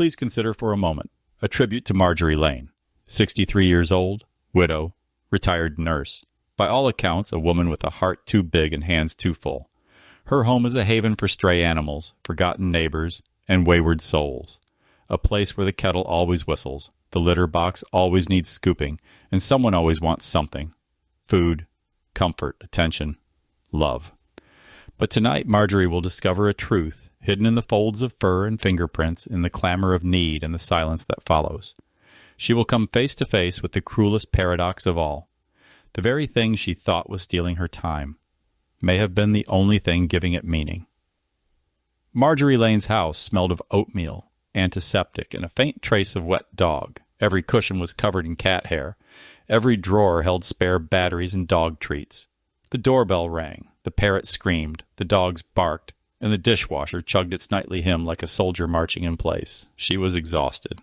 Please consider for a moment a tribute to Marjorie Lane, 63 years old, widow, retired nurse. By all accounts, a woman with a heart too big and hands too full. Her home is a haven for stray animals, forgotten neighbors, and wayward souls. A place where the kettle always whistles, the litter box always needs scooping, and someone always wants something. Food, comfort, attention, love. But tonight Marjorie will discover a truth hidden in the folds of fur and fingerprints, in the clamor of need and the silence that follows. She will come face to face with the cruelest paradox of all. The very thing she thought was stealing her time may have been the only thing giving it meaning. Marjorie Lane's house smelled of oatmeal, antiseptic, and a faint trace of wet dog. Every cushion was covered in cat hair. Every drawer held spare batteries and dog treats. The doorbell rang. The parrot screamed. The dogs barked. And the dishwasher chugged its nightly hymn like a soldier marching in place. She was exhausted.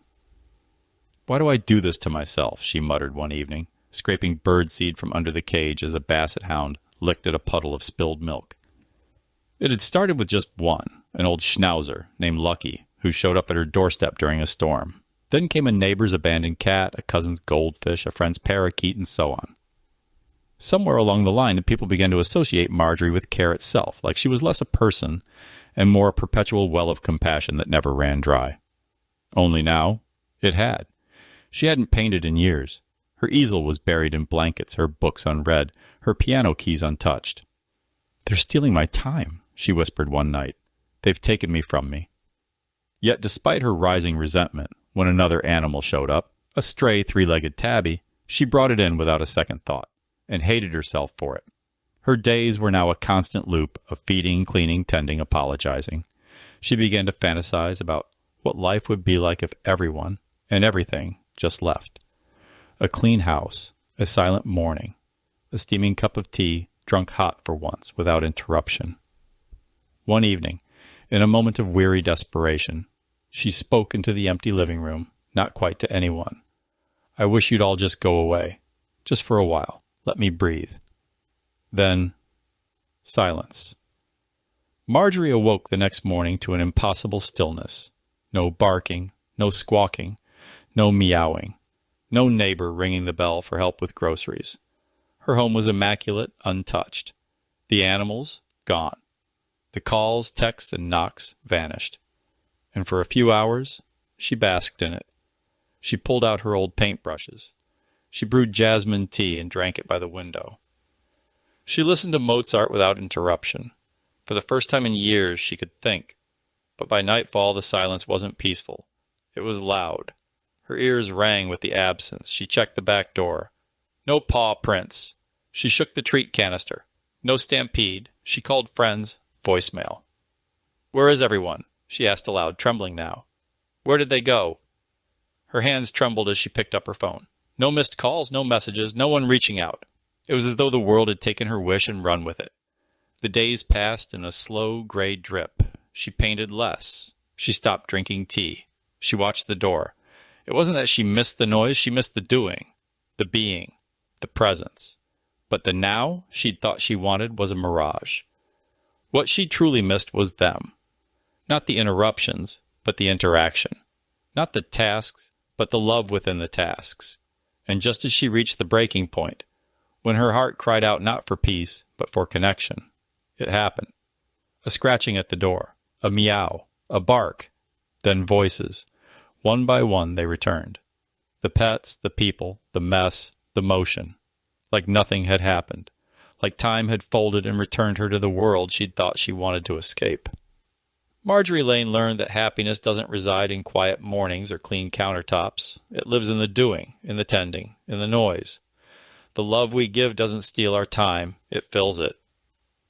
"Why do I do this to myself?" she muttered one evening, scraping birdseed from under the cage as a basset hound licked at a puddle of spilled milk. It had started with just one, an old schnauzer named Lucky, who showed up at her doorstep during a storm. Then came a neighbor's abandoned cat, a cousin's goldfish, a friend's parakeet, and so on. Somewhere along the line, the people began to associate Marjorie with care itself, like she was less a person and more a perpetual well of compassion that never ran dry. Only now, it had. She hadn't painted in years. Her easel was buried in blankets, her books unread, her piano keys untouched. "They're stealing my time," she whispered one night. "They've taken me from me." Yet despite her rising resentment, when another animal showed up, a stray three-legged tabby, she brought it in without a second thought, and hated herself for it. Her days were now a constant loop of feeding, cleaning, tending, apologizing. She began to fantasize about what life would be like if everyone and everything just left. A clean house, a silent morning, a steaming cup of tea drunk hot for once, without interruption. One evening, in a moment of weary desperation, she spoke into the empty living room, not quite to anyone. "I wish you'd all just go away, just for a while. Let me breathe." Then, silence. Marjorie awoke the next morning to an impossible stillness. No barking, no squawking, no meowing, no neighbor ringing the bell for help with groceries. Her home was immaculate, untouched. The animals, gone. The calls, texts, and knocks vanished. And for a few hours, she basked in it. She pulled out her old paintbrushes. She brewed jasmine tea and drank it by the window. She listened to Mozart without interruption. For the first time in years, she could think. But by nightfall, the silence wasn't peaceful. It was loud. Her ears rang with the absence. She checked the back door. No paw prints. She shook the treat canister. No stampede. She called friends. Voicemail. "Where is everyone?" she asked aloud, trembling now. "Where did they go?" Her hands trembled as she picked up her phone. No missed calls, no messages, no one reaching out. It was as though the world had taken her wish and run with it. The days passed in a slow, gray drip. She painted less. She stopped drinking tea. She watched the door. It wasn't that she missed the noise, she missed the doing, the being, the presence. But the now she'd thought she wanted was a mirage. What she truly missed was them. Not the interruptions, but the interaction. Not the tasks, but the love within the tasks. And just as she reached the breaking point, when her heart cried out not for peace, but for connection, it happened. A scratching at the door, a meow, a bark, then voices. One by one they returned. The pets, the people, the mess, the motion. Like nothing had happened. Like time had folded and returned her to the world she'd thought she wanted to escape. Marjorie Lane learned that happiness doesn't reside in quiet mornings or clean countertops. It lives in the doing, in the tending, in the noise. The love we give doesn't steal our time, it fills it.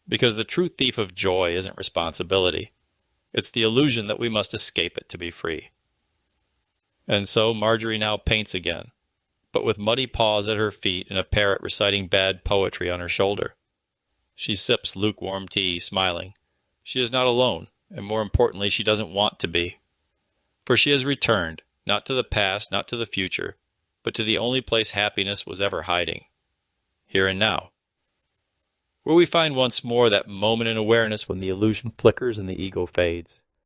Because the true thief of joy isn't responsibility. It's the illusion that we must escape it to be free. And so Marjorie now paints again, but with muddy paws at her feet and a parrot reciting bad poetry on her shoulder. She sips lukewarm tea, smiling. She is not alone. And more importantly, she doesn't want to be. For she has returned, not to the past, not to the future, but to the only place happiness was ever hiding. Here and now. Where we find once more that moment in awareness when the illusion flickers and the ego fades.